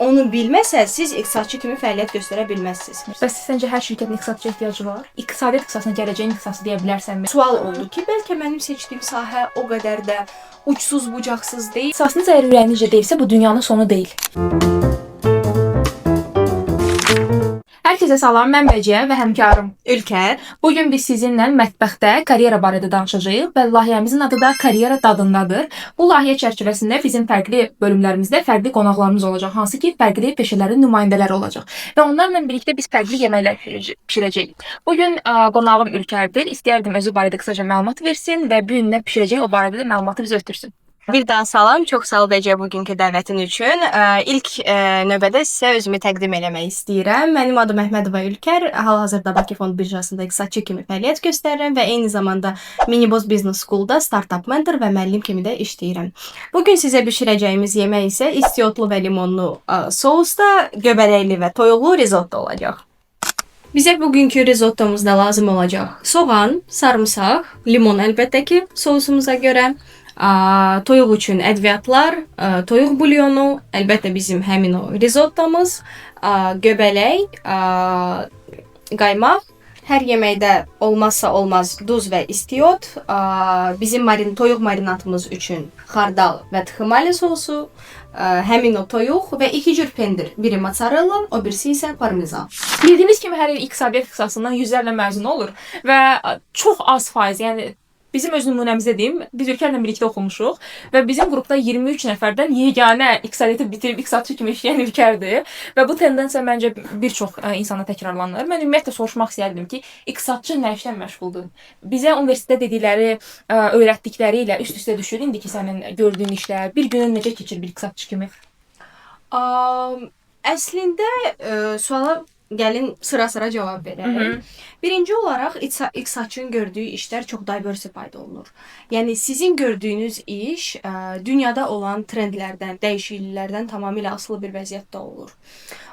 onu bilməsəz, siz iqtisadçı kimi fəaliyyət göstərə bilməzsiniz. Bəs səncə hər şirkətin iqtisadçıya ehtiyacı var? İqtisadiyyat ixtisasına gələcəyin ixtisası deyə bilərsənmi? Sual oldu ki, bəlkə mənim seçdiyim sahə o qədər də uçsuz bucaqsız deyil. İxtisasınız əgər ürəyinizcə deyilsə, bu dünyanın sonu deyil. Hər kəsə salam, mən Bəcə və həmkarım Ülkər. Bugün biz sizinlə mətbəxdə karyera barədə danışacağıq və layihəmizin adı da Karyera dadındadır. Bu layihə çərçivəsində bizim fərqli bölümlərimizdə fərqli qonaqlarımız olacaq, hansı ki, fərqli peşələrin nümayəndələri olacaq. Və onlarla birlikdə biz fərqli yeməklər pişirəcəyik. Bugün qonağım Ülkərdir. İstəyərdim özü barədə qısaca məlumat versin və bu gün nə pişirəcək o barədə də məlumatı bizə ötürsün. Bir daha salam, çox sağ ol Bəcə bugünkü dəvətin üçün. İlk növbədə sizə özümü təqdim eləmək istəyirəm. Mənim adım Əhmədova Ülkər. Hal-hazırda Bakı Fond birjasında iqtisadçı kimi fəaliyyət göstərirəm və eyni zamanda Miniboz Business School-da startup mentor və müəllim kimi də işləyirəm. Bugün sizə bişirəcəyimiz yemək isə istiotlu və limonlu sousda göbələkli və toyuqlu risotto olacaq. Bizə bugünkü risottomuzda lazım olacaq soğan, sarımsaq, limon əlbəttə ki, sousumuza görə. Toyuq üçün ədviyyatlar, toyuq bulyonu, əlbəttə bizim həmin o risottomuz, göbələk, qaymaq. Hər yeməkdə olmazsa olmaz duz və istiot, bizim toyuq marinatımız üçün xardal və tıxımali sosu, həmin o toyuq və 2 cür pendir. Biri mozzarella, o birisi isə parmezan. Bildiyiniz kimi hər il iqtisadiyyat ixtisasından yüzlərlə məzun olur və çox az faiz, yəni bizim öz nümunəmizdə deyim, biz Ülkərlə birlikdə oxumuşuq və bizim qrupda 23 nəfərdən yeganə iqtisadiyyatı bitirib iqtisadçı kimi işləyən Ülkərdir və bu tendensiya məncə bir çox insana təkrarlanır. Mən ümumiyyətlə soruşmaq istəyərdim ki, iqtisadçı nə işlə məşğuldur? Bizə universitetdə dedikləri, öyrətdikləri ilə üst-üstə düşür indi ki, sənin gördüyün işlər, bir günün necə keçir bir iqtisadçı kimi? Əslində suala gəlin sıra-sıra cavab verək. Birinci olaraq iqtisadçının gördüyü işlər çox diversified olunur. Yəni sizin gördüyünüz iş dünyada olan trendlərdən, dəyişikliklərdən tamamilə asılı bir vəziyyətdə olur.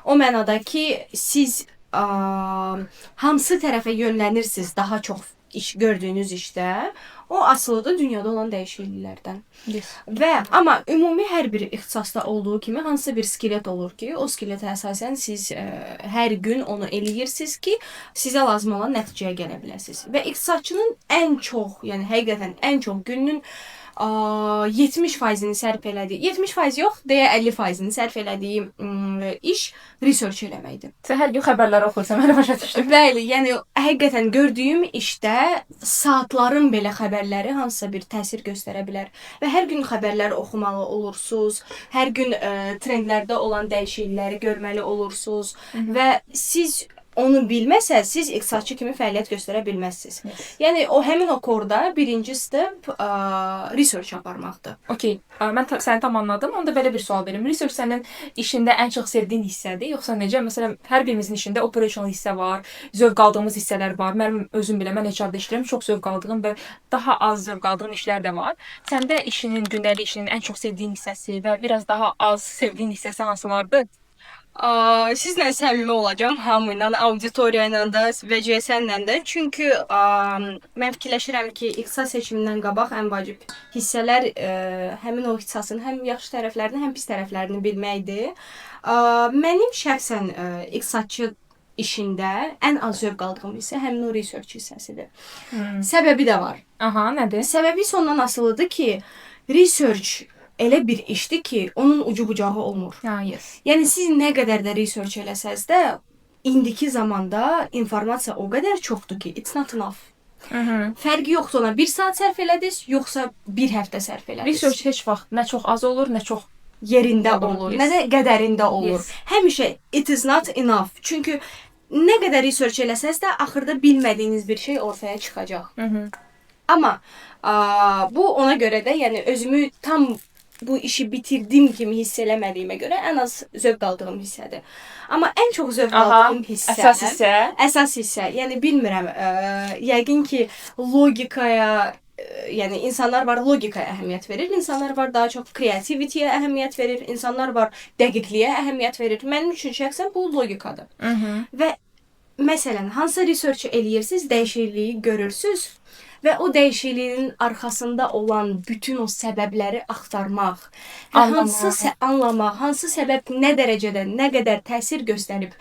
O mənada ki, siz hansı tərəfə yönlənirsiniz daha çox iş gördüyünüz işdə, o asılıdır dünyada olan dəyişikliklərdən. Yes. Amma ümumi hər bir ixtisasda olduğu kimi hansısa bir skelet olur ki, o skeletə əsasən siz hər gün onu eləyirsiniz ki, sizə lazım olan nəticəyə gələ biləsiniz. Və iqtisadçının ən çox, yəni həqiqətən ən çox gününün 70%-ni sərf elədiyi, 70% yox, deyə 50%-ni sərf elədiyi iş research eləməkdir. Sən hər gün xəbərləri oxursan, mən başa düşdüm. Bəli, yəni həqiqətən gördüyüm işdə saatların belə xəbərləri hansısa bir təsir göstərə bilər və hər gün xəbərlər oxumalı olursunuz, hər gün trendlərdə olan dəyişiklikləri görməli olursunuz və siz onu bilməsəz, siz iqtisadçı kimi fəaliyyət göstərə bilməzsiniz. Yes. Yəni həmin o korda birinci step research aparmaqdır. Okey, mən səni tam anladım. Onda belə bir sual verim. Research sənin işində ən çox sevdiyin hissədir, yoxsa necə? Məsələn, hər birimizin işində operational hissə var, zövq aldığımız hissələr var. Mən özüm belə, mən HR-da işləyirəm, çox zövq aldığım və daha az zövq aldığım işlər də var. Səndə işinin, gündəlik işinin ən çox sevdiyin hissəsi və biraz daha az sevdiyin hissəsi hansılardır? Sizlə səmimi olacağam, hamı ilə, auditoriya ilə də və CSN-lə də. Çünki mən fikirləşirəm ki, ixtisas seçimindən qabaq ən vacib hissələr həmin o ixtisasın həm yaxşı tərəflərini, həm pis tərəflərini bilməkdir. Mənim şəxsən ixtisasçı işində ən az zövq aldığım hissə həmin o research hissəsidir. Səbəbi də var. Aha, nədir? Səbəbi isə ondan asılıdır ki, research elə bir işdir ki, onun ucu bucağı olmur. Yes. Yəni siz nə qədər də research eləsəz də, indiki zamanda informasiya o qədər çoxdur ki, it's not enough. Fərqi yoxdur ona 1 saat sərf elədiniz, yoxsa 1 həftə sərf elədiniz. Research heç vaxt nə çox az olur, nə çox yerində olur, nə də qədərində olur. Yes. Həmişə it is not enough. Çünki nə qədər research eləsəz də axırda bilmədiyiniz bir şey ortaya çıxacaq. Amma bu ona görə də, yəni özümü tam bu işi bitirdim kimi hiss eləmədiyimə görə ən az zövq aldığım hissədir. Amma ən çox zövq aldığım hissə, əsas hissə, yəni bilmirəm, yəqin ki, logikaya, yəni insanlar var logikaya əhəmiyyət verir, insanlar var daha çox kreativityyə əhəmiyyət verir, insanlar var dəqiqliyə əhəmiyyət verir. Mənim üçün şəxsən bu logikadır. Və məsələn, hansı research eləyirsiniz, dəyişikliyi görürsüz və o dəyişikliyin arxasında olan bütün o səbəbləri axtarmaq və anlamaq, hansı səbəb nə dərəcədə, nə qədər təsir göstərib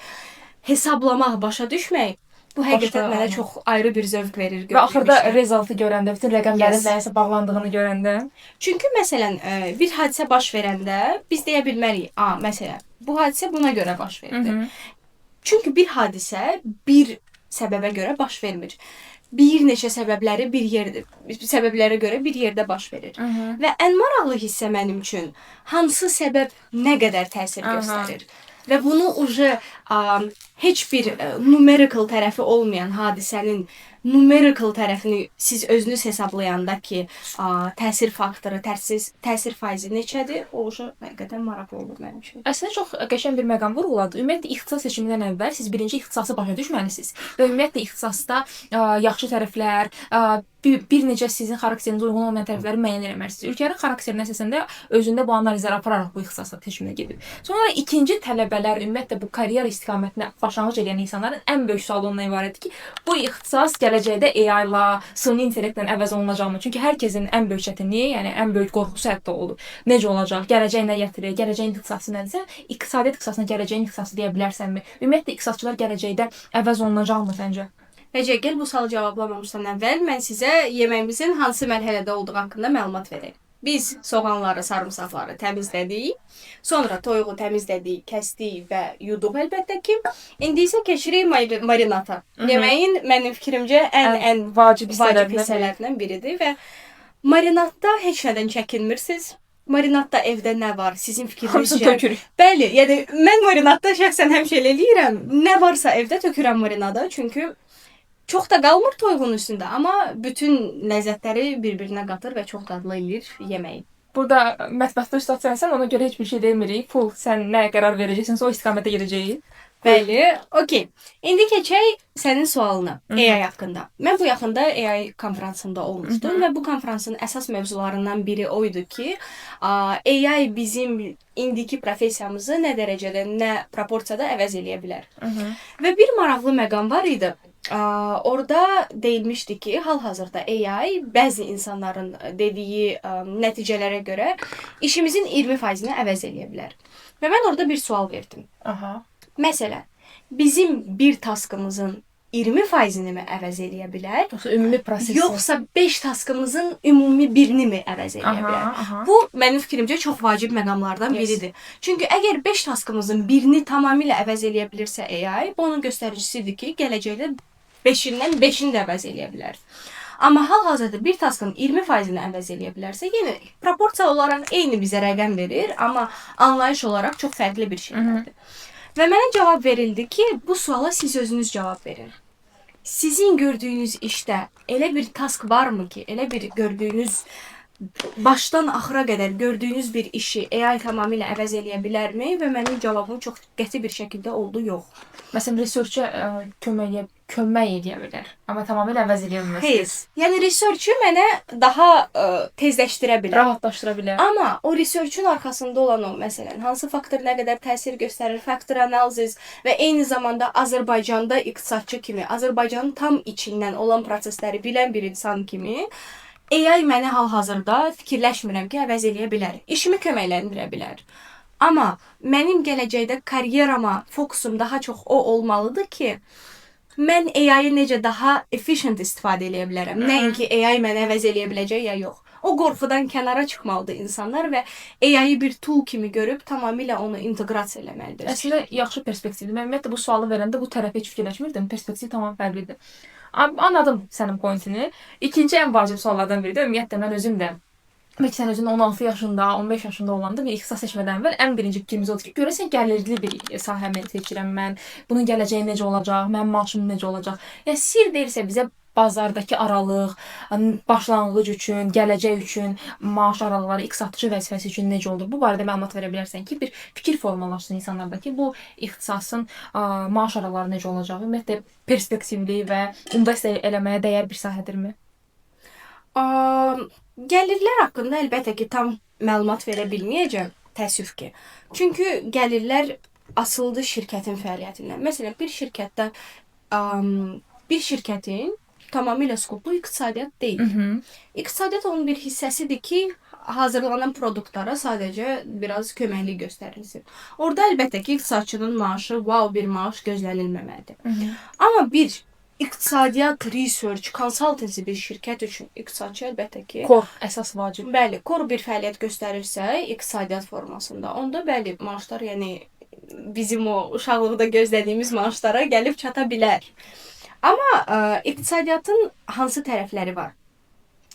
hesablamaq, başa düşmək, bu həqiqətən mənə çox ayrı bir zövq verir. Və axırda rezultatı görəndə, bütün rəqəmlərin nəyəsə bağlandığını görəndə. Çünki məsələn, bir hadisə baş verəndə biz deyə bilmərik, məsələn, bu hadisə buna görə baş verdi. Çünki bir hadisə bir səbəbə görə baş vermir. Bir neçə səbəblərə görə bir yerdə baş verir. Və ən maraqlı hissə mənim üçün hansı səbəb nə qədər təsir göstərir. Və bunu heç bir numerical tərəfi olmayan hadisənin numerical tərəfini siz özünüz hesablayanda ki, təsir faktoru, təsir faizi neçədir, o həqiqətən maraqlı olur mənim üçün. Əslində çox qəşəng bir məqam vurğuladı. Ümumiyyətlə ixtisas seçimindən əvvəl siz birinci ixtisası başa düşməlisiniz və ümumiyyətlə ixtisasda yaxşı tərəflər, bir necə sizin xarakterinizə uyğun olmayan tərəfləri müəyyən etməlisiniz. Ülkənin xarakterinə əsasən özündə bu analizləri apararaq bu ixtisasa seçiminə gedib. Sonra ikinci tələbələr ümumiyyətlə bu karyera istiqamətinə başlanğıc edən insanların ən böyük sualı ondan ibarətdir ki, bu ixtisas gələcəkdə AI-la, süni intellektlə əvəz olunacaqmı? Çünki hər kəsin ən böyük çətinliyi, yəni ən böyük qorxusu hətta olur. Necə olacaq? Gələcək nə gətirir? Gələcəyin ixtisası nədirsə, iqtisadiyyat ixtisasına gələcəyin ixtisası deyə bilərsənmi? Ümumiyyətlə ixtisasçılar gələcəkdə əvəz olunacaqmı səncə? Necə, gəl bu sualı cavablamamışdan əvvəl mən sizə yeməyimizin hansı mərhələdə olduğu haqqında məlumat vereyim. Biz soğanları, sarımsaqları təmizlədik, sonra toyuğu təmizlədik, kəsdik və yuduq əlbəttə ki. İndi isə keçirik marinata. Yeməyin mənim fikrimcə ən vacib hissələrindən biridir və marinatda heç nədən çəkinmirsiniz. Marinatda evdə nə var? Sizin fikrinizcə? Hamısını tökürük. Bəli, yəni mən marinatda şəxsən həmişə elə eləyirəm. Nə varsa evdə tökürəm marinada, çünki çox da qalmır toyuğun üstündə, amma bütün ləzzətləri bir-birinə qatır və çox dadlı eləyir yeməyi. Burada mətbəxdə ustad sənsən, ona görə heç bir şey demirik. Pul, sən nəyə qərar verəcəksinsə o istiqamətə gedəcəyik. Bəli, okey. İndi keçək sənin sualına AI haqqında. Mən bu yaxında AI konfransında olmuşdum və bu konfransın əsas mövzularından biri oydu ki, AI bizim indiki professiyamızı nə dərəcədə, nə proporsiyada əvəz eləyə bilər. Və bir maraqlı məqam var idi. Orada deyilmişdi ki, hal-hazırda AI bəzi insanların dediyi nəticələrə görə işimizin 20%-ni əvəz eləyə bilər. Və mən orada bir sual verdim. Məsələn, bizim bir taskımızın 20%-ni mi əvəz eləyə bilər? Yoxsa ümumi prosesi? Yoxsa 5 taskımızın ümumi birini mi əvəz eləyə bilər? Bu, mənim fikrimcə, çox vacib məqamlardan biridir. Çünki əgər 5 taskımızın birini tamamilə əvəz eləyə bilirsə AI, bu onun göstəricisidir ki, gələcəkdə 5-dən 5-ini də əvəz eləyə bilər. Amma hal-hazırda bir taskın 20%-ni əvəz eləyə bilərsə, yenə proporsiya olaraq eyni bizə rəqəm verir, amma anlayış olaraq çox fərqli bir şeylərdir. Və mənə cavab verildi ki, bu suala siz özünüz cavab verin. Sizin gördüyünüz işdə elə bir task varmı ki, elə bir gördüyünüz, başdan axıra qədər gördüyünüz bir işi AI tamamilə əvəz eləyə bilərmi? Və mənim cavabım çox qəti bir şəkildə oldu, yox. Məsələn, research-ə kömək edə bilər, amma tamamilə əvəz eləyə bilməz. Hayır. Yəni research-ı mənə daha tezləşdirə bilər. Rahatlaşdıra bilər. Amma o research-ün arxasında olan o, məsələn, hansı faktor nə qədər təsir göstərir, faktor analiz və eyni zamanda Azərbaycanda iqtisadçı kimi, Azərbaycanın tam içindən olan prosesləri bilən bir insan kimi AI mənə hal-hazırda fikirləşmirəm ki, əvəz eləyə bilər. İşimi köməkləndirə bilər. Amma mənim gələcəkdə karyerama fokusum daha çox o olmalıdır ki, mən AI-yı necə daha efficient istifadə eləyə bilərəm. Nəinki AI mənə əvəz eləyə biləcək ya yox. O qorxudan kənara çıxmalıdır insanlar və AI-yı bir tool kimi görüb tamamilə onu inteqrasiya eləməlidir. Əslində yaxşı perspektivdir. Mən ümumiyyətlə bu sualı verəndə bu tərəfə heç fikirləşmirdim. Perspektiv tamam fərqlidir. Anladım sənin pointini. İkinci ən vacib suallardan biridir. Ümumiyyətlə mən özüm də Bəlkə sən özün 16 yaşında, 15 yaşında olanda bir ixtisas seçmədən əvvəl ən birinci fikrimiz odur ki, görəsən gəlirli bir sahəmi seçirəm mən, bunun gələcəyi necə olacaq, mənim maaşım necə olacaq. Yəni sir deyilsə bizə bazardakı aralıq, başlanğıc üçün, gələcək üçün, maaş aralıqları, iqtisadçı vəzifəsi üçün necə olur? Bu barədə məlumat verə bilərsən ki, bir fikir formalaşsın insanlarda ki, bu ixtisasın maaş aralıqları necə olacaq? Ümumiyyətlə perspektivli və investə eləməyə dəyər bir sahədirmi? Gəlirlər haqqında əlbəttə ki, tam məlumat verə bilməyəcəm, təəssüf ki. Çünki gəlirlər asılıdır şirkətin fəaliyyətindən. Məsələn, bir şirkətdə bir şirkətin tamamilə skoplu iqtisadiyyat deyil. İqtisadiyyat onun bir hissəsidir ki, hazırlanan produktlara sadəcə biraz köməklik göstərilsin. Orada əlbəttə ki, iqtisadçının maaşı wow bir maaş gözlənilməməlidir. Amma bir iqtisadiyyat, research, consultancy bir şirkət üçün iqtisadçı əlbəttə ki, Kor əsas vacib. bəli, kor bir fəaliyyət göstərirsə iqtisadiyyat formasında, onda bəli, maaşlar, yəni bizim o uşaqlıqda gözlədiyimiz maaşlara gəlib çata bilər. Amma iqtisadiyyatın hansı tərəfləri var?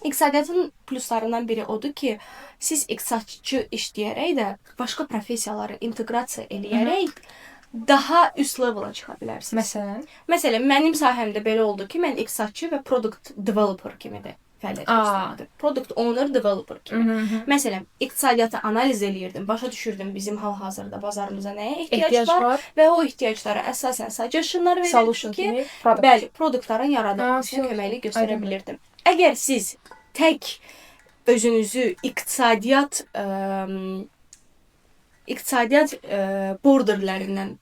İqtisadiyyatın pluslarından biri odur ki, siz iqtisadçı işləyərək də başqa professiyaları inteqrasiya eləyərək daha üst levela çıxa bilərsiniz. Məsələn, mənim sahəmdə belə oldu ki, mən iqtisadçı və product developer kimi də fəaliyyət göstərdim. Product owner, developer kimi. Məsələn, iqtisadiyyatı analiz eləyirdim, başa düşürdüm bizim hal-hazırda bazarımıza nəyə ehtiyac var və o ehtiyaclara əsasən suggestionlar verirdim ki, bəli, produktların yaradılmasına köməklik göstərə bilirdim. Əgər siz tək özünüzü iqtisadiyyat borderlərindən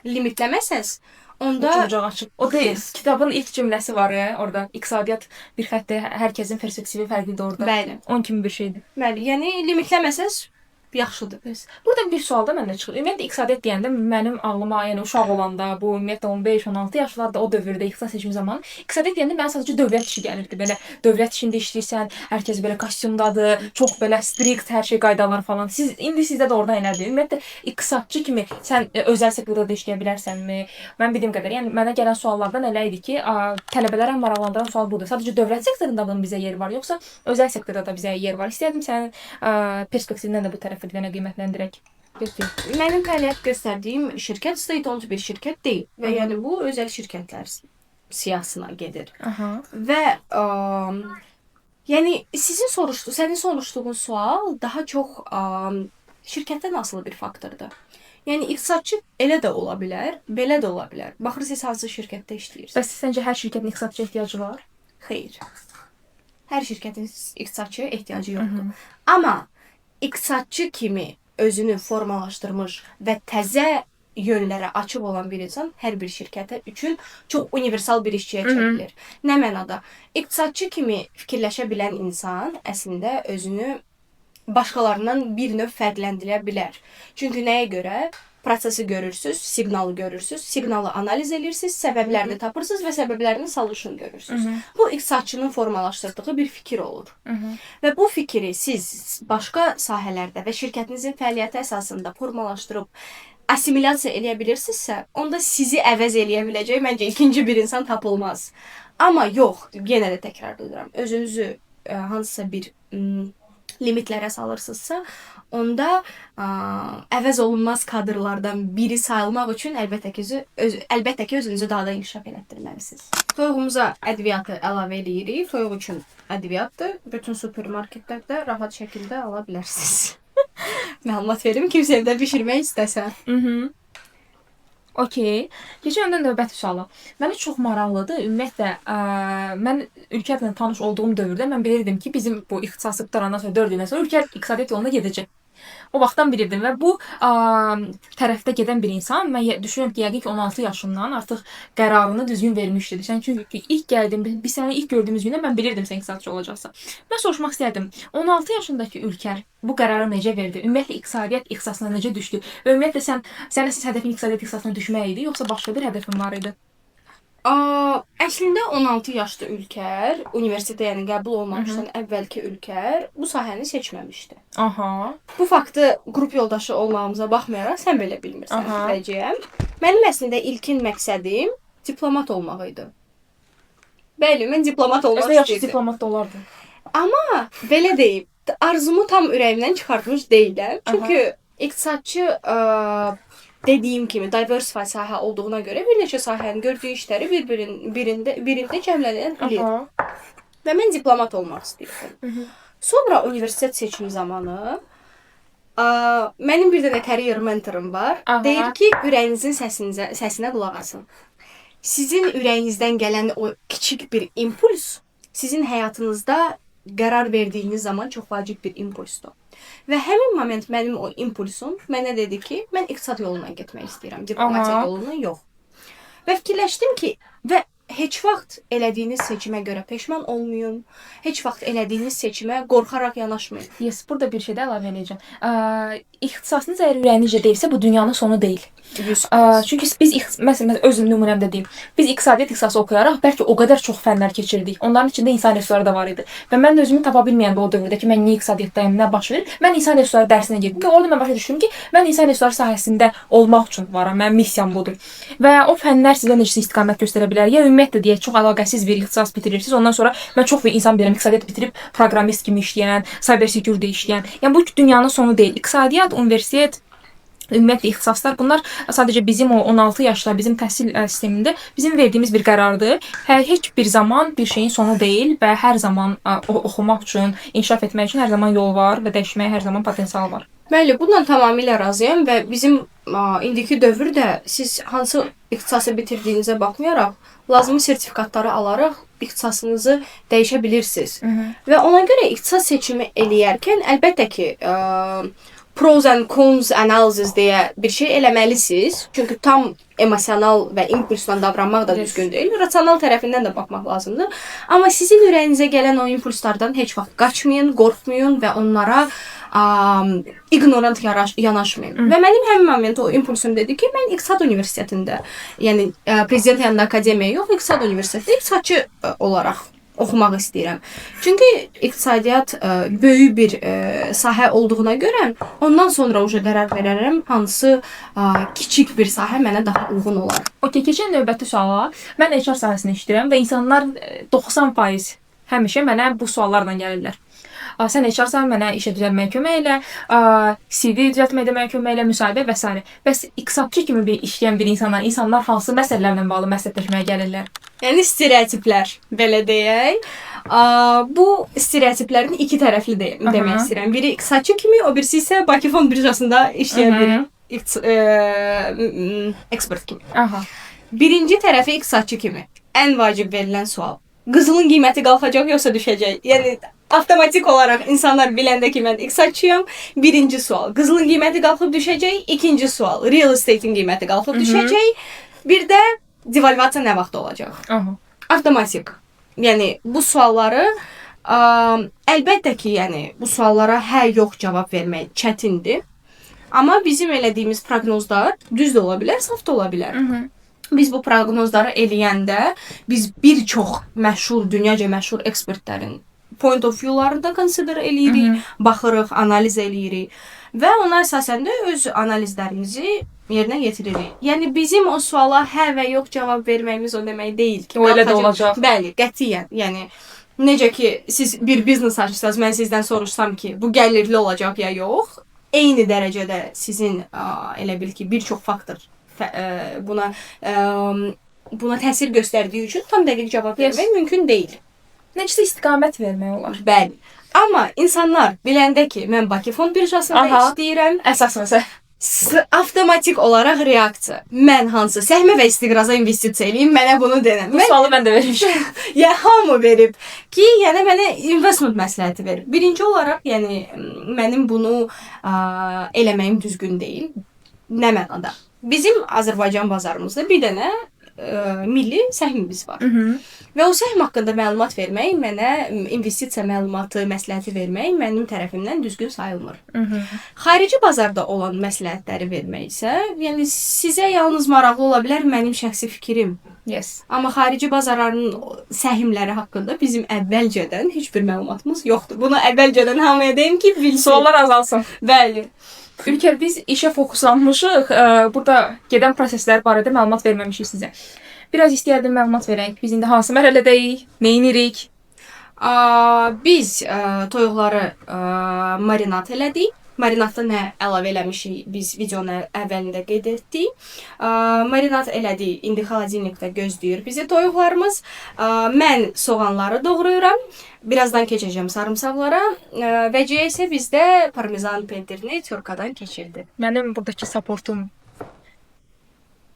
limitləməsəz, onda Ucu açıq. O deyil. Kitabın ilk cümləsi var ya, orada iqtisadiyyat bir xəttə, hər kəsin perspektivi fərqlidir orada. Bəli. Onun kimi bir şeydir. Bəli, yəni limitləməsəz yaxşıdır. Burada bir sual da məndə çıxır. Ümumiyyətlə iqtisadiyyat deyəndə mənim ağlıma, yəni uşaq olanda, bu ümumiyyətlə 15-16 yaşlarda o dövrdə ixtisas seçimi zamanı iqtisadiyyat deyəndə mənə sadəcə dövlət işi gəlirdi. Belə dövlət işində işləyirsən, hər kəs belə kostyumdadır, çox belə strikt hər şey qaydalar falan. İndi sizdə də orada elədir. Ümumiyyətlə iqtisadçı kimi sən özəl sektorda da işləyə bilərsənmi? Mən bildiyim qədər, yəni mənə gələn suallardan elə idi ki, tələbələrə maraqlandıran sual budur. Sadəcə dövlət sektorunda mı bizə yer var, yoxsa özəl sektorda da bizə yer var? İstəyirdim sənin perspektivindən də bu tərəf bir dənə qiymətləndirək. Mənim fəaliyyət göstərdiyim şirkət state-owned bir şirkət deyil və yəni bu özəl şirkətlər siyahısına gedir. Və yəni sənin soruşduğun sual daha çox şirkətdən asılı bir faktordur. Yəni iqtisadçı elə də ola bilər, belə də ola bilər. Baxır siz hansı şirkətdə işləyirsiniz. Bəs səncə hər şirkətin iqtisadçıya ehtiyacı var? Xeyr. Hər şirkətin iqtisadçıya ehtiyacı yoxdur. Amma iqtisadçı kimi özünü formalaşdırmış və təzə yönlərə açıq olan bir insan hər bir şirkətə üçün çox universal bir işçiyə çevrilir. Nə mənada? İqtisadçı kimi fikirləşə bilən insan əslində özünü başqalarından bir növ fərqləndirə bilər. Çünki nəyə görə? Prosesi görürsüz, siqnalı görürsüz, siqnalı analiz edirsiniz, səbəblərini tapırsınız və səbəblərini solution görürsünüz. Bu iqtisadçının formalaşdırdığı bir fikir olur. Və bu fikri siz başqa sahələrdə və şirkətinizin fəaliyyəti əsasında formalaşdırıb assimilyasiya eləyə bilirsinizsə, onda sizi əvəz eləyə biləcək məncə ikinci bir insan tapılmaz. Amma yox, yenə də təkrarlayıram, özünüzü hansısa bir limitlərə salırsınızsa, onda əvəz olunmaz kadrlardan biri sayılmaq üçün əlbəttə ki, özünüzü daha da inkişaf elətdirməlisiniz. Toyuğumuza ədviyyatı əlavə eləyirik. Toyuq üçün ədviyyatdır. Bütün supermarketlərdə rahat şəkildə ala bilərsiniz. Məlumat verim, kimsə evdə bişirmək istəsə. Okey. Keçəndən növbəti suala. Mənə çox maraqlıdır. Ümumiyyətlə, mən Ülkərlə tanış olduğum dövrdə mən bilirdim ki, bizim bu ixtisası qutarandan sonra 4 ildən sonra Ülkər iqtisadiyyat yoluna gedəcək. O vaxtdan bilirdim və bu tərəfdə gedən bir insan, mən düşünürəm ki, yəqin ki 16 yaşından artıq qərarını düzgün vermişdi. Sən çünki ilk gəldim, biz səni ilk gördüyümüz gündə mən bilirdim sən iqtisadçı olacaqsan. Mən soruşmaq istərdim, 16 yaşındakı Ülkər bu qərarı necə verdi? Ümumiyyətlə iqtisadiyyat ixtisasına necə düşdü? Və ümumiyyətlə sənin hədəfin iqtisadiyyat ixtisasına düşmək idi, yoxsa başqa bir hədəfin var idi? Əslində 16 yaşlı Ülkər, universitetə yəni qəbul olmamışdan əvvəlki Ülkər bu sahəni seçməmişdi. Bu faktı qrup yoldaşı olmağımıza baxmayaraq sən belə bilmirsən, biləcəyəm. Mənim əslində ilkin məqsədim diplomat olmaq idi. Bəli, mən diplomat olmaq istəyirdim. Yaxşı diplomat da olardı. Amma belə deyim, arzumu tam ürəyimdən çıxartmış deyiləm. Çünki iqtisadçı dediyim kimi diversified sahə olduğuna görə bir neçə sahənin gördüyü işləri birində cəmlənən bilir. Və mən diplomat olmaq istəyirdim. Sonra universitet seçimi zamanı mənim bir dənə career mentorum var. Deyir ki, ürəyinizin səsinə qulaq asın. Sizin ürəyinizdən gələn o kiçik bir impuls sizin həyatınızda qərar verdiyiniz zaman çox vacib bir impulsdur. Və həmin moment mənim o impulsum mənə dedi ki, mən iqtisad yoluna getmək istəyirəm, diplomatiya yoluna yox. Və fikirləşdim ki, və heç vaxt elədiyiniz seçimə görə peşman olmayın. Heç vaxt elədiyiniz seçimə qorxaraq yanaşmayın. Yes, burada bir şey də əlavə edəcəm. İxtisasınız əgər ürəyinizcə deyilsə, bu dünyanın sonu deyil. Çünki biz məsələn öz nümunəmdə deyim. Biz iqtisadiyyat ixtisası oxuyaraq bəlkə o qədər çox fənlər keçirdik. Onların içində insan resursları da var idi. Və mən özümü tapa bilməyəndə o dövrdə ki, mən niyə iqtisadiyyatdayım, nə baş verir? Mən insan resursları dərsinə getdim və orada mən başa düşdüm ki, mən insan resursları sahəsində olmaq üçün varam. Mənim missiyam budur. Və o fənlər sizə necə istiqamət göstərə bilər? Ya ümumiyyətlə deyək, çox əlaqəsiz bir ixtisas bitirirsiniz. Ondan sonra mən çox bir insan bilirəm, iqtisadiyyat bitirib proqramist kimi işləyən, cyber security işləyən. Yəni bu dünyanın sonu deyil. İqtisadiyyat, universitet, ümumiyyətlə ixtisaslar bunlar sadəcə bizim o 16 yaşlar bizim təhsil sistemində bizim verdiyimiz bir qərardır. Heç bir zaman bir şeyin sonu deyil və hər zaman oxumaq üçün, inkişaf etmək üçün hər zaman yol var və dəyişməyə hər zaman potensial var. Bəli, bununla tamamilə razıyam və bizim indiki dövrdə siz hansı ixtisası bitirdiyinizə baxmayaraq, lazımi sertifikatları alaraq ixtisasınızı dəyişə bilirsiniz. Və ona görə ixtisas seçimi eləyərkən əlbəttə ki, pros and cons analysis deyə bir şey eləməlisiniz. Çünki tam emosional və impulsla davranmaq da düzgün deyil. Rasional tərəfindən də baxmaq lazımdır. Amma sizin ürəyinizə gələn o impulslardan heç vaxt qaçmayın, qorxmayın və onlara ignorant yanaşmayın. Və mənim həmin moment o impulsum dedi ki, mən İqtisad Universitetində, yəni Prezident yanında akademiya yox, İqtisad Universitetində iqtisadçı olaraq oxumaq istəyirəm. Çünki iqtisadiyyat böyük bir sahə olduğuna görə ondan sonra qərar verərəm hansı kiçik bir sahə mənə daha uyğun olar. Okey, keçən növbəti suala. Mən HR sahəsində işləyirəm və insanlar 90% həmişə mənə bu suallarla gəlirlər. Sən HR-sən, mənə işə düzəlməyə kömək elə, CV düzəltməyə mənə kömək elə, müsahibə və s. Bəs iqtisadçı kimi bir işləyən bir insanlar hansı məsələlərlə bağlı məsləhətləşməyə gəlirlər? Yəni stereotiplər, belə deyək. Bu stereotiplərin iki tərəfli demək istəyirəm. Biri iqtisadçı kimi, o birisi isə Bakı Fond Birjasında işləyən bir ekspert kimi. Birinci tərəfi iqtisadçı kimi ən vacib verilən sual. Qızılın qiyməti qalxacaq yoxsa düşəcək? Yəni avtomatik olaraq insanlar biləndə ki, mən iqtisadçıyam. Birinci sual. Qızılın qiyməti qalxıb düşəcək. İkinci sual. Real estate'in qiyməti qalxıb düşəcək. Bir də devalvasiya nə vaxt olacaq? Avtomatik. Yəni bu sualları əlbəttə ki, yəni bu suallara hə, yox cavab vermək çətindir. Amma bizim elədiyimiz proqnozlar düz də ola bilər, saf da ola bilər. Biz bu proqnozları eləyəndə biz bir çox məşhur, dünyaca məşhur ekspertlərin point of view-larını da consider eləyirik, baxırıq, analiz eləyirik və ona əsasən də öz analizlərimizi yerinə yetiririk. Yəni bizim o suala hə və yox cavab verməyimiz o demək deyil ki, o elə də olacaq. Bəli, qətiyyən. Yəni necə ki siz bir biznes açırsınız, mən sizdən soruşsam ki, bu gəlirli olacaq ya yox, eyni dərəcədə sizin elə bil ki, bir çox faktor buna təsir göstərdiyi üçün tam dəqiq cavab vermək mümkün deyil. Necəsə istiqamət vermək olar. Bəli. Amma insanlar biləndə ki, mən Bakı Fond Birjasında işləyirəm, əsasınızı avtomatik olaraq reaksiya. Mən hansı səhmə və istiqraza investisiya eləyim, mənə bunu denən. Bu sualı mən də vermişəm. Ya hamı verib ki, yəni mənə investment məsləhəti verib. Birinci olaraq, yəni mənim bunu eləməyim düzgün deyil. Nə mənada? Bizim Azərbaycan bazarımızda bir dənə milli səhmimiz var. Və o səhm haqqında məlumat vermək, mənə investisiya məlumatı, məsləhəti vermək mənim tərəfimdən düzgün sayılmır. Xarici bazarda olan məsləhətləri vermək isə, yəni sizə yalnız maraqlı ola bilər mənim şəxsi fikrim. Yes. Amma xarici bazarların səhmləri haqqında bizim əvvəlcədən heç bir məlumatımız yoxdur. Bunu əvvəlcədən hamıya deyim ki, bilsin. Suallar azalsın. Bəli. Ülker, biz işə fokuslanmışıq. Burada gedən proseslər barədə məlumat verməmişik sizə. Biraz istəyərdim məlumat verək. Biz indi hansı mərhələdəyik? Nə edirik? Biz toyuqları marinat elədik. Marinatda nə əlavə eləmişik, biz videonun əvvəlində qeyd etdik. Marinat elədik, indi xaladelnikdə gözləyir bizi toyuqlarımız. Mən soğanları doğrayıram. Birazdan keçəcəm sarımsaqlara. Vəcəyə isə bizdə parmezan pendirini tyorkadan keçirdi. Mənim buradakı supportum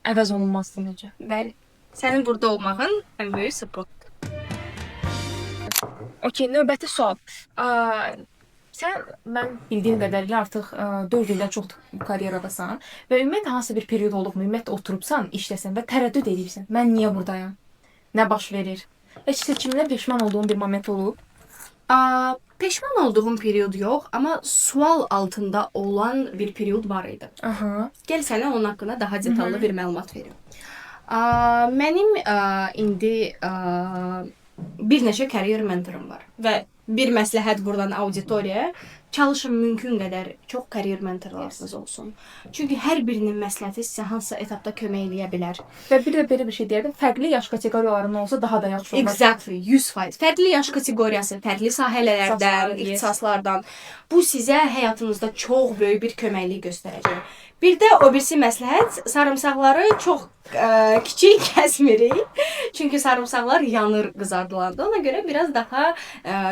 əvəz olunmazdı necə? Bəli. Sənin burada olmağın ən böyük support. Okey, növbəti sual. Sən mən bildiyim qədərilə artıq 4 ildən çox karyeradasan və ümumiyyətlə hansısa bir period olubmu? Ümumiyyətlə oturubsan, işləsən və tərəddüd edirsən. Mən niyə burdayam? Nə baş verir? Heç seçimindən peşman olduğun bir moment olub? Peşman olduğum period yox, amma sual altında olan bir period var idi. Aha. Gəl sənə onun haqqında daha detallı bir məlumat verim. Mənim indi bir neçə karyer mentorum var və bir məsləhət buradan auditoriyaya, çalışın mümkün qədər çox karyer mentorlarınız olsun. Çünki hər birinin məsləhəti sizə hansısa etapda kömək eləyə bilər. Və bir də belə bir şey deyərdim, fərqli yaş kateqoriyalarının olsa daha da yaxşı olar. Exactly, 100%. Fərqli yaş kateqoriyası, fərqli sahələrdən, ixtisaslardan bu sizə həyatınızda çox böyük bir köməklik göstərəcək. Bir də o birisi məsləhət, sarımsaqları çox kiçik kəsmirik. Çünki sarımsaqlar yanır qızardılanda. Ona görə biraz daha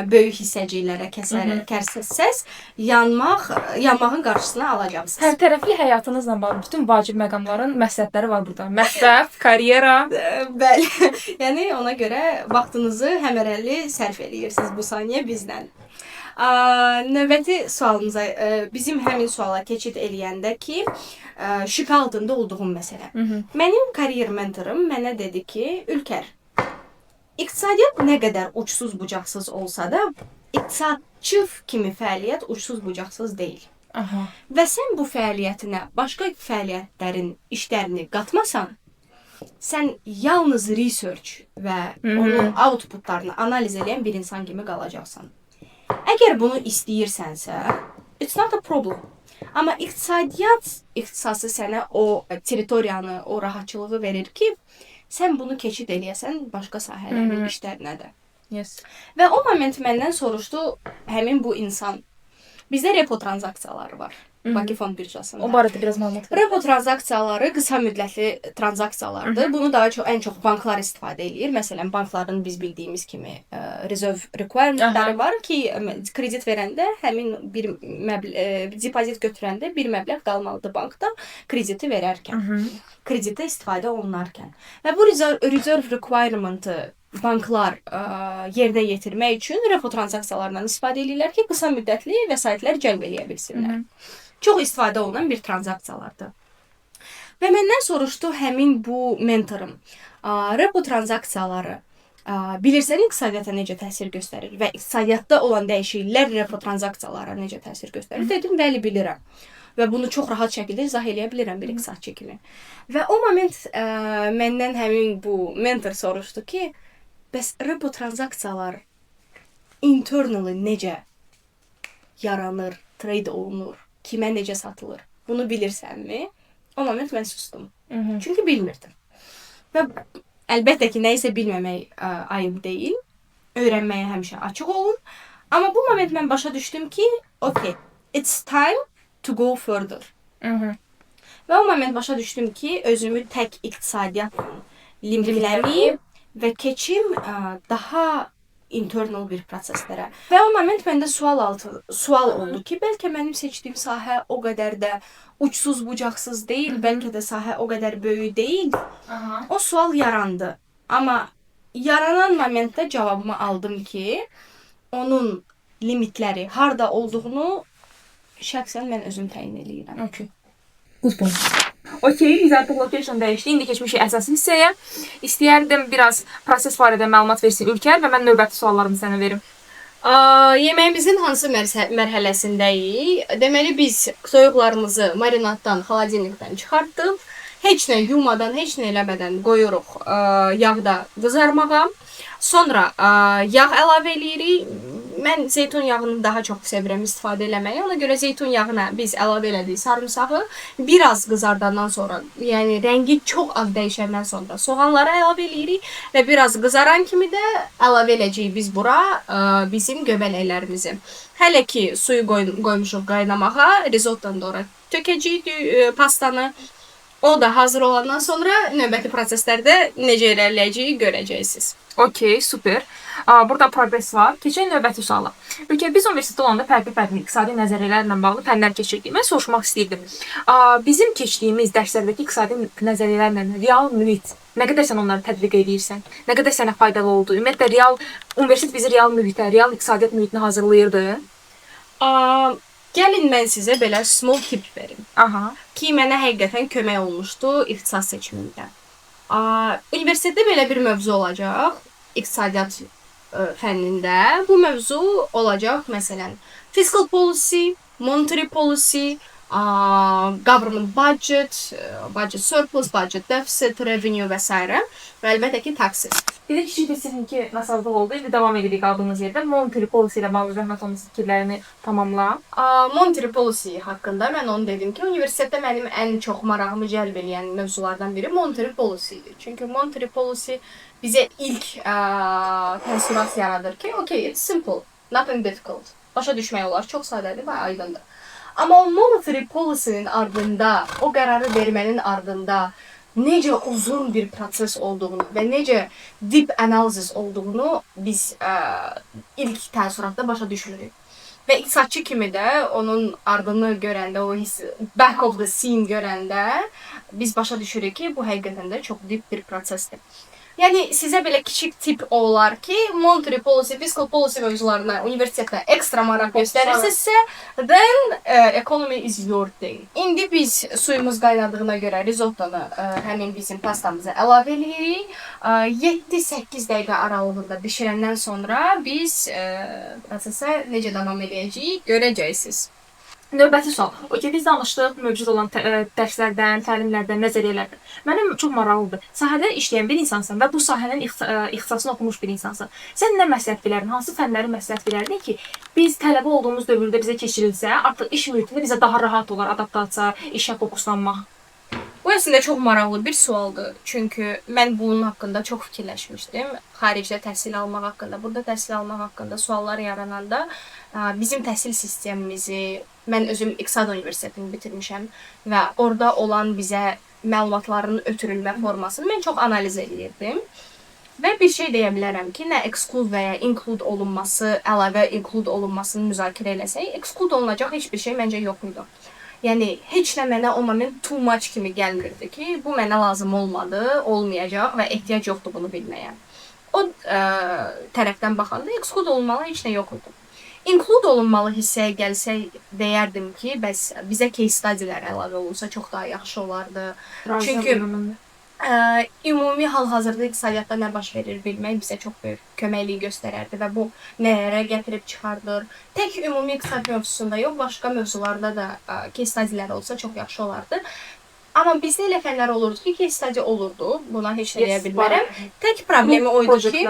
böyük hissəciklərə kəsərsəz yanmağın qarşısını alacaqsınız. Hər tərəfli həyatınızla bağlı bütün vacib məqamların məsləhətləri var burada. Məsləhət, karyera. Bəli. Yəni ona görə vaxtınızı həmərəli sərf eləyirsiniz bu saniyə bizdən. Növbəti sualımıza, bizim həmin suala keçid eləyəndə ki, şübhə altında olduğum məsələ. Mənim karyer mentorum mənə dedi ki, Ülker, iqtisadiyyat nə qədər uçsuz bucaqsız olsa da, iqtisadçı kimi fəaliyyət uçsuz bucaqsız deyil. Aha. Və sən bu fəaliyyətinə başqa fəaliyyətlərin işlərini qatmasan, sən yalnız research və onun outputlarını analiz edən bir insan kimi qalacaqsan. Əgər bunu istəyirsənsə, it's not a problem. Amma iqtisadiyyat ixtisası sənə o territoriyanı, o rahatçılığı verir ki, sən bunu keçid eləyəsən başqa sahələrin işlərinə də. Yes. Və o moment məndən soruşdu həmin bu insan. Bizdə repo tranzaksiyaları var. Bakı Fond birjasında. O barədə biraz məlumat ver. Repo tranzaksiyaları qısa müddətli tranzaksiyalardır. Bunu daha çox ən çox banklar istifadə eləyir. Məsələn, bankların biz bildiyimiz kimi reserve requirementləri var ki, kredit verəndə həmin bir depozit götürəndə bir məbləğ qalmalıdır bankda krediti verərkən. Kreditə istifadə olunarkən. Və bu reserve requirement-ı banklar yerdə yetirmək üçün repo tranzaksiyalarından istifadə edirlər ki, qısa müddətli vəsaitlər cəlb eləyə bilsinlər. Çox istifadə olunan bir tranzaksiyalardır. Və məndən soruşdu həmin bu mentorum, repo tranzaksiyaları bilirsən iqtisadiyyata necə təsir göstərir və iqtisadiyyatda olan dəyişikliklər repo tranzaksiyalara necə təsir göstərir? Dedim, bəli, bilirəm. Və bunu çox rahat şəkildə izah eləyə bilirəm bir iqtisadçı kimi. Və o moment məndən həmin bu mentor soruşdu ki, bəs repo tranzaksiyalar internally necə yaranır, trade olunur, kimə necə satılır? Bunu bilirsənmi? O moment mən sustum. Çünki bilmirdim. Və əlbəttə ki, nəyisə bilməmək ayıb deyil. Öyrənməyə həmişə açıq olun. Amma bu moment mən başa düşdüm ki, okay, it's time to go further. Və o moment başa düşdüm ki, özümü tək iqtisadiyyatla limitləməyim və keçim daha internal bir proseslərə. Və o moment məndə sual oldu ki, bəlkə mənim seçdiyim sahə o qədər də uçsuz bucaqsız deyil, bəlkə də sahə o qədər böyük deyil. O sual yarandı. Amma yaranan momentdə cavabımı aldım ki, onun limitləri harda olduğunu şəxsən mən özüm təyin eləyirəm. Okay. Good point. Okay, biz artıq location dəyişdik. İndi keçmişik əsas hissəyə. İstəyərdim biraz proses barədə məlumat versin Ülker və mən növbəti suallarımı sənə verim. Yeməyimizin hansı mərhələsindəyik? Deməli, biz soyuqlarımızı marinaddan, xaladelnikdən çıxartdıq. Heç nə yumadan, heç nə eləmədən qoyuruq yağda qızarmağa. Sonra yağ əlavə eləyirik. Mən zeytun yağını daha çox sevirəm istifadə eləməyi. Ona görə zeytun yağına biz əlavə elədik sarımsağı. Biraz qızardandan sonra, yəni rəngi çox az dəyişəndən sonra soğanları əlavə eləyirik və biraz qızaran kimi də əlavə eləyəcəyik biz bura bizim göbələklərimizi. Hələ ki suyu qoymuşuq qaynamağa, risottodan sonra tökəcəyik pastanı. O da hazır olandan sonra növbəti proseslərdə necə irəliləyəcəyi görəcəksiniz. Okay, super. Burada progress var. Keçək növbəti suala. Ülker, biz universitetdə olanda fərqli iqtisadi nəzəriyyələrlə bağlı fənlər keçirdik. Mən soruşmaq istəyirdim. Bizim keçdiyimiz dərslərdəki iqtisadi nəzəriyyələrlə real mühit, nə qədər sən onları tətbiq edirsən? Nə qədər sənə faydalı oldu? Ümumiyyətlə universitet bizi real mühitə, real iqtisadiyyat mühitinə hazırlayırdı? Gəlin mən sizə belə small tip verim. Aha. Ki mənə həqiqətən kömək olmuşdu ixtisas seçimində. Universitetdə belə bir mövzu olacaq, iqtisadiyyat fənnində. Bu mövzu olacaq məsələn fiscal policy, monetary policy, government budget, budget surplus, budget deficit, revenue və s. və əlbəttə ki taxes. Bir də kiçik bir sizinki nasazlıq oldu. İndi davam edirik qaldığımız yerdə. Monetary policy ilə bağlı zəhmət olmasa fikirlərini tamamla. Monetary policy haqqında mən onu dedim ki, universitetdə mənim ən çox marağımı cəlb edən mövzulardan biri monetary policy idi. Çünki monetary policy bizə ilk təəssürat yaradır ki, okay, it's simple, nothing difficult. Başa düşmək olar, çox sadədir və aydındır. Amma o monetary policy-nin ardında, o qərarı vermənin ardında necə uzun bir proses olduğunu və necə deep analysis olduğunu biz ilk təəssüratda başa düşürük. Və iqtisadçı kimi də onun ardını görəndə, o back of the scene görəndə biz başa düşürük ki, bu həqiqətən də çox deep bir prosesdir. Yəni sizə belə kiçik tip olar ki, monetary policy, fiscal policy mövzularına universitetdə ekstra maraq göstərirsinizsə, then economy is your thing. İndi biz suyumuz qaynadığına görə rizottonu həmin bizim pastamıza əlavə edirik. 7-8 dəqiqə aralığında bişirəndən sonra biz prosesə necə davam edəcəyik görəcəksiniz. Növbəti sual. O ki, biz danışdıq mövcud olan dərslərdən, təlimlərdən, nəzəriyyələrdən. Mənim çox maraqlıdır. Sahədə işləyən bir insansan və bu sahənin ixtisasını oxumuş bir insansan. Sən nə məsləhət bilərdin? Hansı fənləri məsləhət bilərdin ki, biz tələbə olduğumuz dövrdə bizə keçirilsə, artıq iş mühitində bizə daha rahat olar adaptasiya, işə fokuslanmaq? Bu əslində çox maraqlı bir sualdır. Çünki mən bunun haqqında çox fikirləşmişdim. Xaricdə təhsil almaq haqqında, burada təhsil almaq haqqında suallar yarananda bizim təhsil sistemimizi, mən özüm İqtisad Universitetini bitirmişəm və orada olan bizə məlumatların ötürülmə formasını mən çox analiz edirdim. Və bir şey deyə bilərəm ki, nə exclude və ya include olunması, əlavə include olunmasını müzakirə eləsək, exclude olunacaq heç bir şey məncə yox idi. Yəni, heç nə mənə o moment too much kimi gəlmirdi ki, bu mənə lazım olmadı, olmayacaq və ehtiyac yoxdur bunu bilməyə. O tərəfdən baxanda exclude olunmalı heç nə yox idi. Include olunmalı hissəyə gəlsək, deyərdim ki, bəs bizə case study'lər əlavə olunsa çox daha yaxşı olardı. Çünki ümumi hal-hazırda iqtisadiyyatda nə baş verir bilmək bizə çox böyük köməklik göstərərdi və bu nələrə gətirib çıxardır. Tək ümumi iqtisad mövzusunda yox, başqa mövzularda da case study'lər olsa çox yaxşı olardı. Amma bizdə elə fənlər olurdu ki, case study olurdu. Buna heç nə deyə bilmərəm. Tək problemi oydu ki,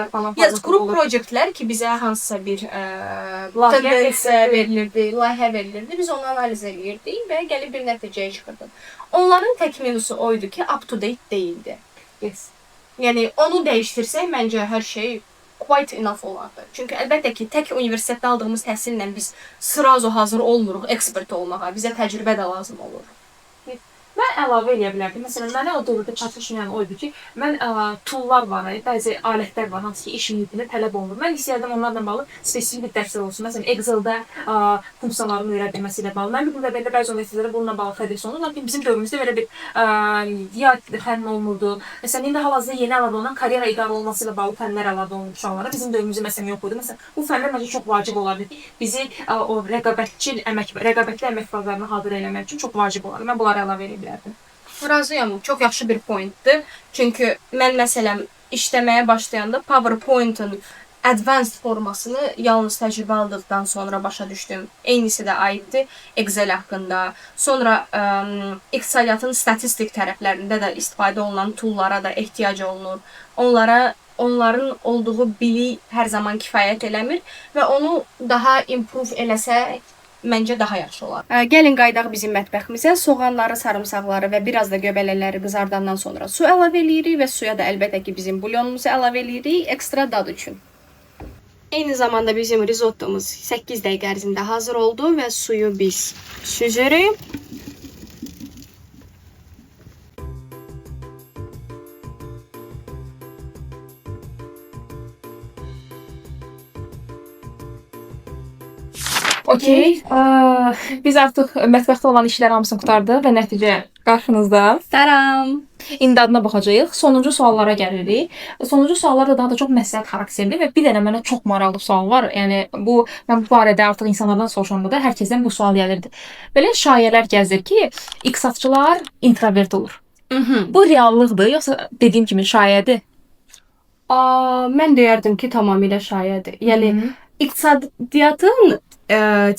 qrup proyektlər ki, bizə hansısa bir tendensiya verilirdi, layihə verilirdi. Biz onu analiz edirdik və gəlib bir nəticəyə çıxırdı. Onların tək mövzusu oydu ki, up to date deyildi. Yes. Yəni, onu dəyişdirsək, məncə hər şey quite enough olardı. Çünki əlbəttə ki, tək universitetdə aldığımız təhsillə biz sırazo hazır olmuruq ekspert olmağa. Bizə təcrübə də lazım olur. Mən əlavə eləyə bilərdim. Məsələn, mənə o dövrdə çatışmayan oydu ki, mən toollar var, bəzi alətlər var, hansı ki, iş mühitində tələb olunur. Mən istəyərdim onlarla bağlı spesifik bir dərslər olsun. Məsələn, Excel-də funksiyaların öyrədilməsi ilə bağlı. Mən bildim və belə bəzi universitetlərdə bununla bağlı tədris olunur. Lakin bizim dövrümüzdə belə bir ya fənn olmurdu. Məsələn, indi hal-hazırda yeni əlavə olunan karyera idarə olunması ilə bağlı fənlər əlavə olunmuş uşaqlara. Bizim dövrümüzdə məsələn yox idi. Məsələn, bu fənlər məncə çox vacib olardı. Bizi o rəqabətli əmək bazarına hazır eləmək üçün çox vacib olardı. Mən bunları əlavə edə bilərdim. Razıyam, çox yaxşı bir pointdir. Çünki mən məsələn işləməyə başlayanda PowerPoint-ın advanced formasını yalnız təcrübə aldıqdan sonra başa düşdüm. Eynisi də aiddir Excel haqqında. Sonra iqtisadiyyatın statistik tərəflərində də istifadə olunan toollara da ehtiyac olunur. Onların olduğu bilik hər zaman kifayət eləmir və onu daha improve eləsək məncə daha yaxşı olar. Gəlin qaydaq bizim mətbəximizə. Soğanları, sarımsaqları və biraz da göbələkləri qızardandan sonra su əlavə eləyirik və suya da əlbəttə ki bizim bulyonumuzu əlavə eləyirik ekstra dad üçün. Eyni zamanda bizim risottomuz 8 dəqiqə ərzində hazır oldu və suyu biz süzürük. Okey. Biz artıq mətbəxdə olan işlər hamısını qurtardıq və nəticə qarşınızda. Taram. İndi adına baxacağıq. Sonuncu suallara gəlirik. Sonuncu suallar da daha da çox məsləhət xarakterli və bir dənə mənə çox maraqlı sual var. Yəni mən bu barədə artıq insanlardan soruşanda da hər kəsdən bu sual gəlirdi. Belə şayələr gəzir ki, iqtisadçılar introvert olur. Bu reallıqdır, yoxsa dediyim kimi şayədir? Mən deyərdim ki, tamamilə şayədir. Yəni iqtisadiyyatın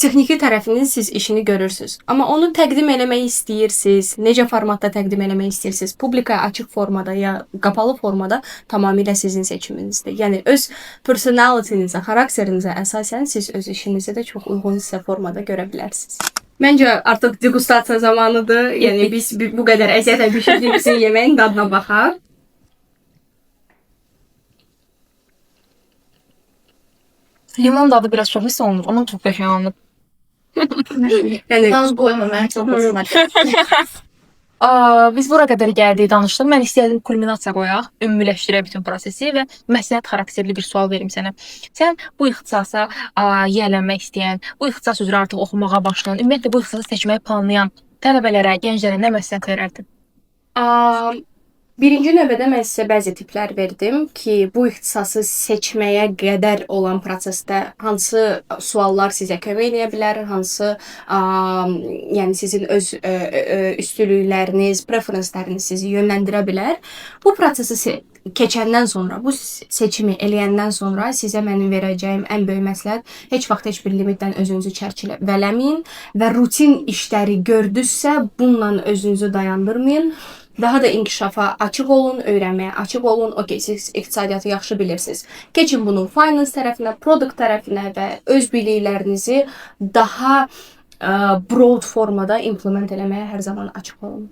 texniki tərəfinin siz işini görürsüz. Amma onu təqdim eləmək istəyirsiniz, necə formatda təqdim eləmək istəyirsiniz, publikaya açıq formada ya qapalı formada tamamilə sizin seçiminizdir. Yəni öz personalitinizə, xarakterinizə əsasən siz öz işinizi də çox uyğun sizə formada görə bilərsiniz. Məncə artıq degustasiya zamanıdır. Yəni biz bu qədər əziyyətlə bişirdiyimizin yeməyin dadına baxaq. Limon dadı biraz çox hiss olunur, amma çox qəşəng alınıb. Yəni Naz qoyma, mən çox hoşuma gəlir. Biz bura qədər gəldik, danışdıq. Mən istəyirdim kulminasiya qoyaq, ümumiləşdirək bütün prosesi və məsləhət xarakterli bir sual verim sənə. Sən bu ixtisasa yiyələnmək istəyən, bu ixtisas üzrə artıq oxumağa başlayan, ümumiyyətlə bu ixtisası seçməyi planlayan tələbələrə, gənclərə nə məsləhət verərdin? Birinci növbədə mən sizə bəzi tiplər verdim ki, bu ixtisası seçməyə qədər olan prosesdə hansı suallar sizə kömək edə bilər, hansı yəni sizin öz üstünlükləriniz, preferensləriniz sizi yönləndirə bilər. Bu prosesi keçəndən sonra, bu seçimi eləyəndən sonra sizə mənim verəcəyim ən böyük məsləhət heç vaxt heç bir limitdən özünüzü çərçivələməyin və rutin işləri gördünüzsə, bununla özünüzü dayandırmayın. Daha da inkişafa açıq olun, öyrənməyə açıq olun. Okey, siz iqtisadiyyatı yaxşı bilirsiniz. Keçin bunun finance tərəfinə, product tərəfinə və öz biliklərinizi daha broad formada implement eləməyə hər zaman açıq olun.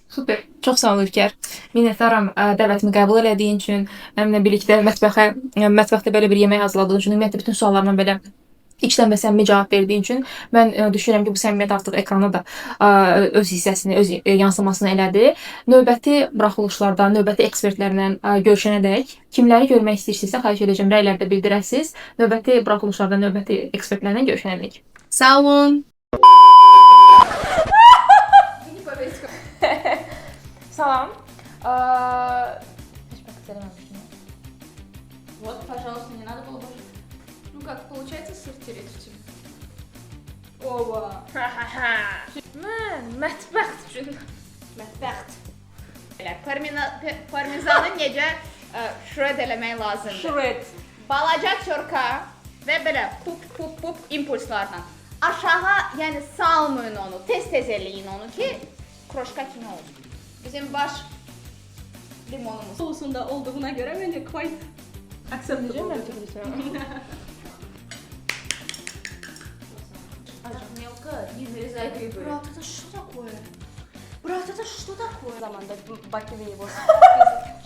Super. Çox sağ ol Ülker. Minnətdaram dəvətimi qəbul elədiyin üçün, mənimlə birlikdə mətbəxdə belə bir yemək hazırladığın üçün, ümumiyyətlə bütün suallarına belə içdən və səmimi cavab verdiyin üçün mən düşünürəm ki, bu səmimiyyət artıq ekrana da öz hissəsini, öz yansımasını elədi. Növbəti buraxılışlarda, növbəti ekspertlərlə görüşənədək kimləri görmək istəyirsinizsə, xahiş edəcəm rəylərdə bildirəsiniz. Növbəti buraxılışlarda, növbəti ekspertlərlə görüşənədək. Sağ olun. Salam. Вот, пожалуйста, не надо было больше. Ну как, получается сыр тереть в тебе? Ova. Mən mətbəxt üçün Mətbəxt. Elə, parmezanı necə shred eləmək lazımdır. shred. Balaca çörka və belə pup impulslarla. Aşağı, yəni salmayın onu, tez eləyin onu ki, kroşka kimi olsun. Bizim baş limonumuz. Sousunda olduğuna görə məncə quite acceptable. Мелко, не нарезай грибы. Брат, это что такое? Брат, это что такое? Zamanda Bakıda его.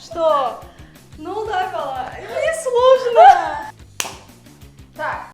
Что? Ну, да, Бала, мне сложно. Так,